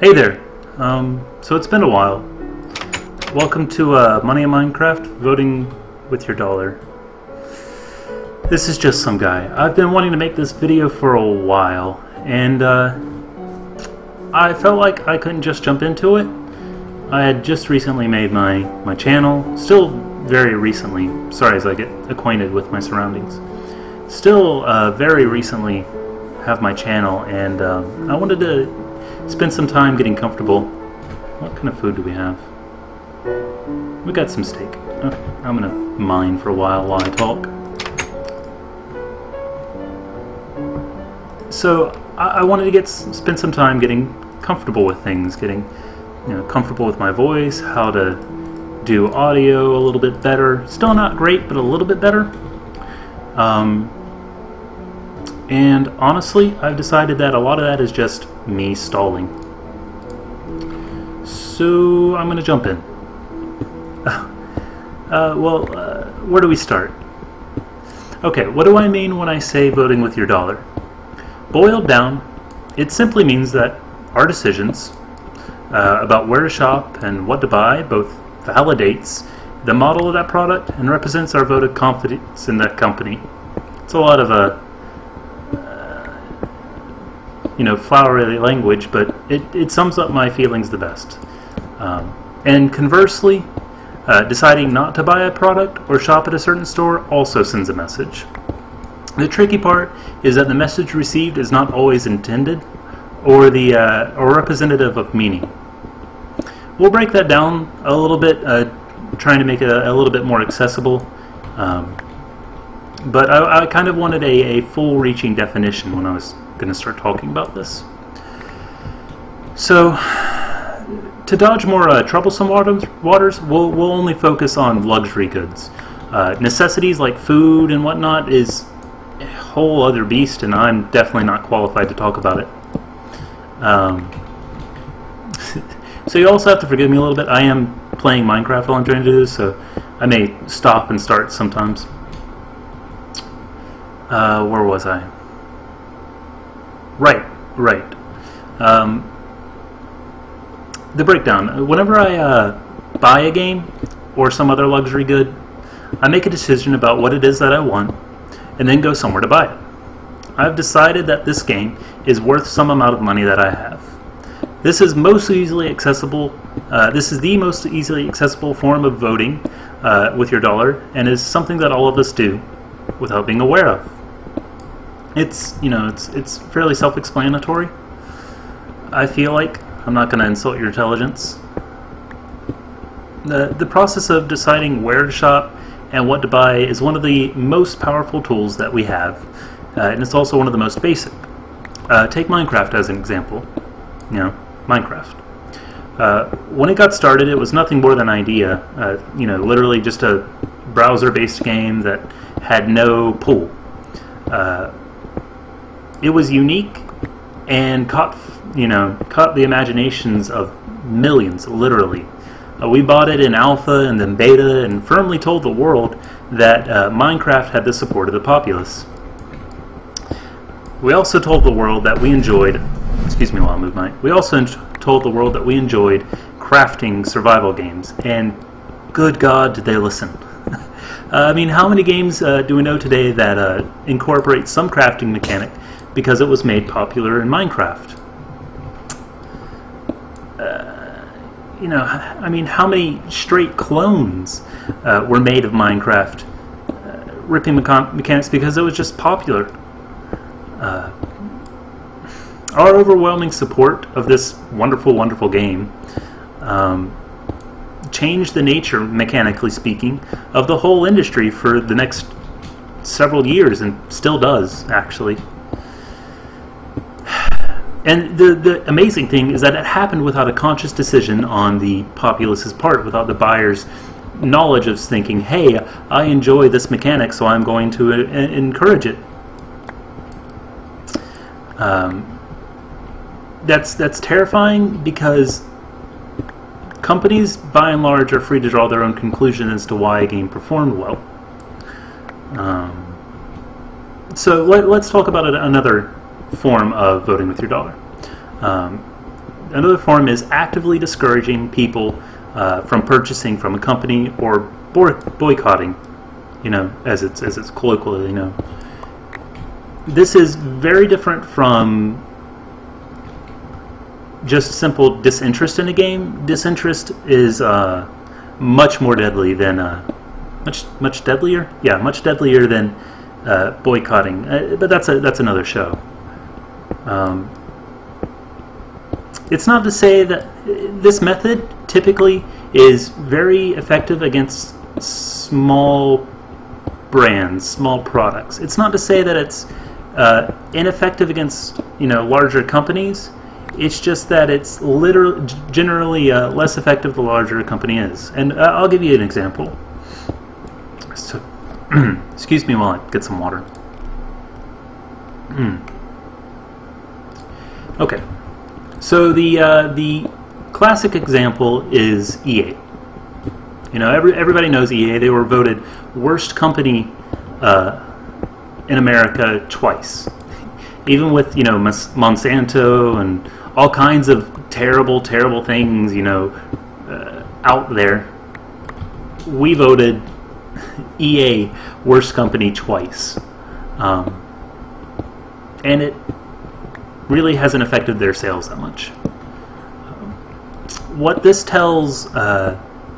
Hey there. So it's been a while. Welcome to Money in Minecraft, voting with your dollar. This is just some guy. I've been wanting to make this video for a while, and I felt like I couldn't just jump into it. I had just recently made my channel, still very recently, sorry as I get acquainted with my surroundings. Still very recently have my channel, and I wanted to spend some time getting comfortable. What kind of food do we have? We got some steak. Okay, I'm gonna mine for a while I talk. So I wanted to spend some time getting comfortable with things, getting comfortable with my voice, how to do audio a little bit better. Still not great, but a little bit better. And honestly, I've decided that a lot of that is just me stalling. So I'm going to jump in. Where do we start? Okay, what do I mean when I say voting with your dollar? Boiled down, it simply means that our decisions about where to shop and what to buy both validates the model of that product and represents our vote of confidence in that company. It's a lot of flowery language, but it sums up my feelings the best. And conversely, deciding not to buy a product or shop at a certain store also sends a message. The tricky part is that the message received is not always intended or representative of meaning. We'll break that down a little bit, trying to make it a little bit more accessible. But I kind of wanted a full-reaching definition when I was going to start talking about this. So, to dodge more troublesome waters, we'll only focus on luxury goods. Necessities like food and whatnot is a whole other beast, and I'm definitely not qualified to talk about it. So you also have to forgive me a little bit. I am playing Minecraft while I'm trying to do this, so I may stop and start sometimes. Where was I? Right. The breakdown. Whenever I buy a game or some other luxury good, I make a decision about what it is that I want and then go somewhere to buy it. I've decided that this game is worth some amount of money that I have. This is most easily accessible. This is the most easily accessible form of voting with your dollar, and is something that all of us do without being aware of. It's fairly self-explanatory. I feel like I'm not going to insult your intelligence. The process of deciding where to shop and what to buy is one of the most powerful tools that we have, and it's also one of the most basic. Take Minecraft as an example. Minecraft. When it got started, it was nothing more than an idea. Literally just a browser-based game that had no pool. It was unique and caught the imaginations of millions, literally. We bought it in alpha and then beta and firmly told the world that Minecraft had the support of the populace. We also told the world that we enjoyed, excuse me while I move we also told the world that we enjoyed crafting survival games, and good God did they listen. I mean, how many games do we know today that incorporate some crafting mechanic because it was made popular in Minecraft? I mean, how many straight clones were made of Minecraft, ripping mechanics because it was just popular? Our overwhelming support of this wonderful, wonderful game changed the nature, mechanically speaking, of the whole industry for the next several years, and still does, actually. And the amazing thing is that it happened without a conscious decision on the populace's part, without the buyer's knowledge of thinking, hey, I enjoy this mechanic, so I'm going to encourage it. That's terrifying, because companies, by and large, are free to draw their own conclusion as to why a game performed well. So let's talk about another form of voting with your dollar. Another form is actively discouraging people from purchasing from a company or boycotting, as it's colloquially known. This is very different from just simple disinterest in a game. Disinterest is much more deadly than much deadlier. Yeah, much deadlier than boycotting. But that's another show. It's not to say that this method typically is very effective against small brands, small products. It's not to say that it's ineffective against larger companies. It's just that it's generally less effective the larger a company is. And I'll give you an example. So, excuse me while I get some water. Okay. So the classic example is EA. Everybody knows EA. They were voted worst company in America twice. Even with Monsanto and all kinds of terrible things out there, we voted EA worst company twice, and it really hasn't affected their sales that much. What this tells,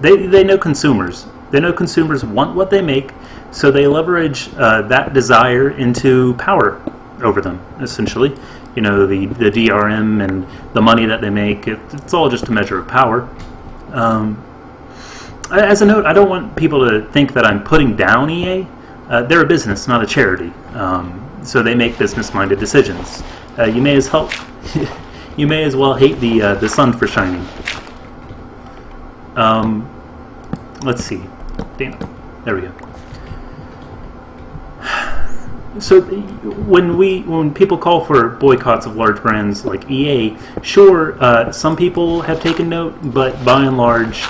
they know consumers. They know consumers want what they make, so they leverage that desire into power over them, essentially. The DRM and the money that they make, it's all just a measure of power. As a note, I don't want people to think that I'm putting down EA. They're a business, not a charity, so they make business-minded decisions. You may as well hate the sun for shining. Let's see. Damn. There we go. So when people call for boycotts of large brands like EA, sure, some people have taken note, but by and large,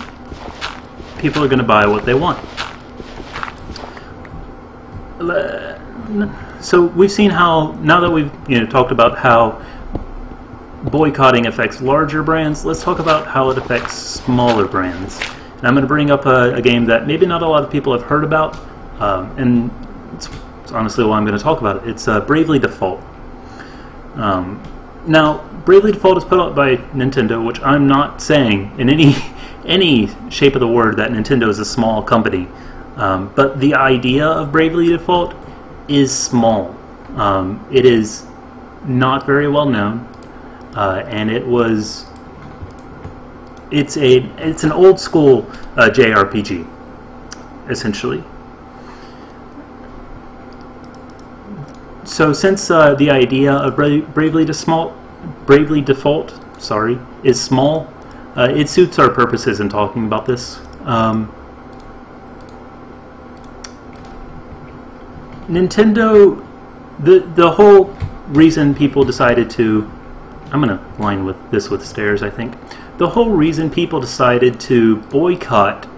people are going to buy what they want. So we've seen how, now that we've talked about how boycotting affects larger brands, let's talk about how it affects smaller brands. And I'm going to bring up a game that maybe not a lot of people have heard about, and it's honestly why I'm going to talk about it. It's Bravely Default. Now, Bravely Default is put out by Nintendo, which I'm not saying in any shape of the word that Nintendo is a small company. But the idea of Bravely Default is small. It is not very well known, and it's an old school JRPG, essentially. So since the idea of Bravely Default, is small, it suits our purposes in talking about this. Nintendo, the whole reason people decided to, I'm going to line with this with stairs, I think. The whole reason people decided to boycott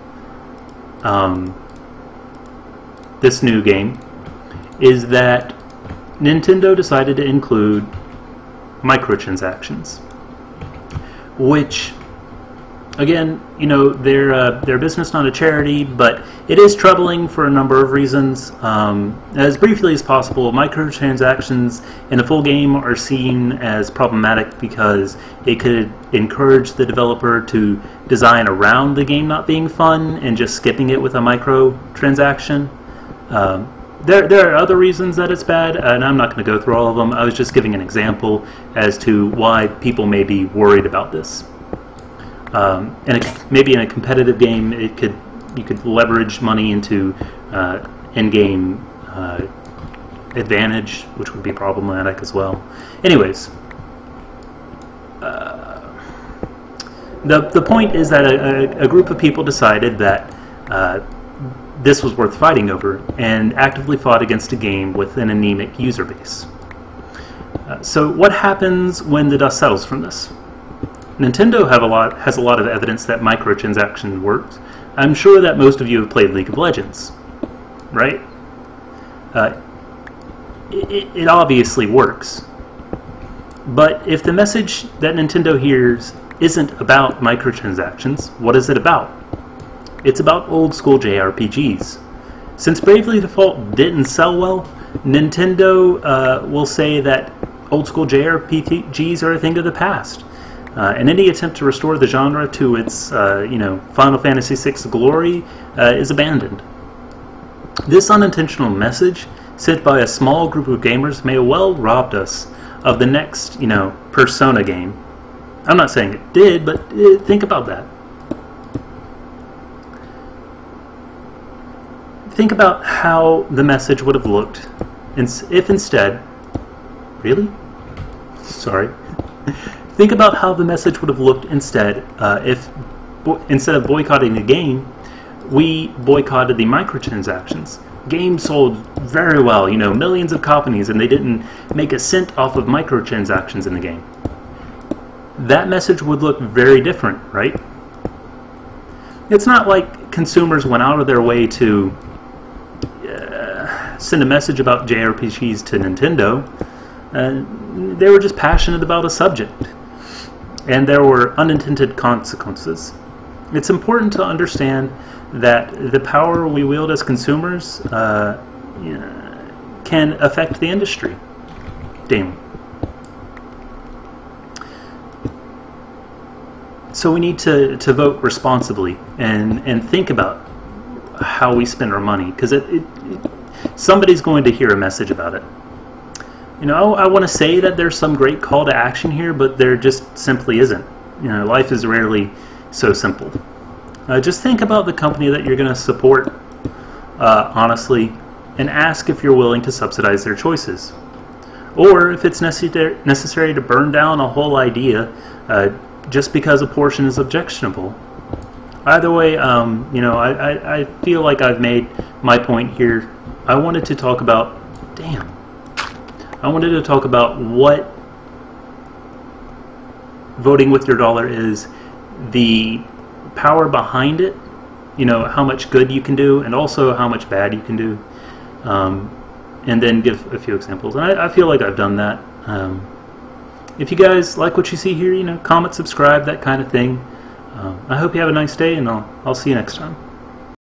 this new game is that Nintendo decided to include microtransactions, which, again, they're a business, not a charity, but it is troubling for a number of reasons. As briefly as possible, microtransactions in a full game are seen as problematic because it could encourage the developer to design around the game not being fun and just skipping it with a microtransaction. There are other reasons that it's bad, and I'm not going to go through all of them. I was just giving an example as to why people may be worried about this. Maybe in a competitive game, you could leverage money into in-game advantage, which would be problematic as well. Anyways, the point is that a group of people decided that this was worth fighting over, and actively fought against a game with an anemic user base. So what happens when the dust settles from this? Nintendo has a lot of evidence that microtransaction works. I'm sure that most of you have played League of Legends, right? It obviously works. But if the message that Nintendo hears isn't about microtransactions, what is it about? It's about old school JRPGs. Since Bravely Default didn't sell well, Nintendo will say that old school JRPGs are a thing of the past. And any attempt to restore the genre to its, Final Fantasy VI glory is abandoned. This unintentional message, sent by a small group of gamers, may well robbed us of the next, Persona game. I'm not saying it did, but think about that. Think about how the message would have looked if instead... Really? Sorry. Think about how the message would have looked instead if, instead of boycotting the game, we boycotted the microtransactions. Games sold very well, millions of copies, and they didn't make a cent off of microtransactions in the game. That message would look very different, right? It's not like consumers went out of their way to send a message about JRPGs to Nintendo. They were just passionate about a subject, and there were unintended consequences. It's important to understand that the power we wield as consumers can affect the industry. Damn. So we need to vote responsibly and think about how we spend our money, because somebody's going to hear a message about it. I want to say that there's some great call to action here, but there just simply isn't. Life is rarely so simple. Just think about the company that you're going to support honestly, and ask if you're willing to subsidize their choices. Or if it's necessary to burn down a whole idea just because a portion is objectionable. Either way, I feel like I've made my point here. I wanted to talk about... I wanted to talk about what voting with your dollar is, the power behind it, how much good you can do, and also how much bad you can do, and then give a few examples. And I feel like I've done that. If you guys like what you see here, comment, subscribe, that kind of thing. I hope you have a nice day, and I'll see you next time.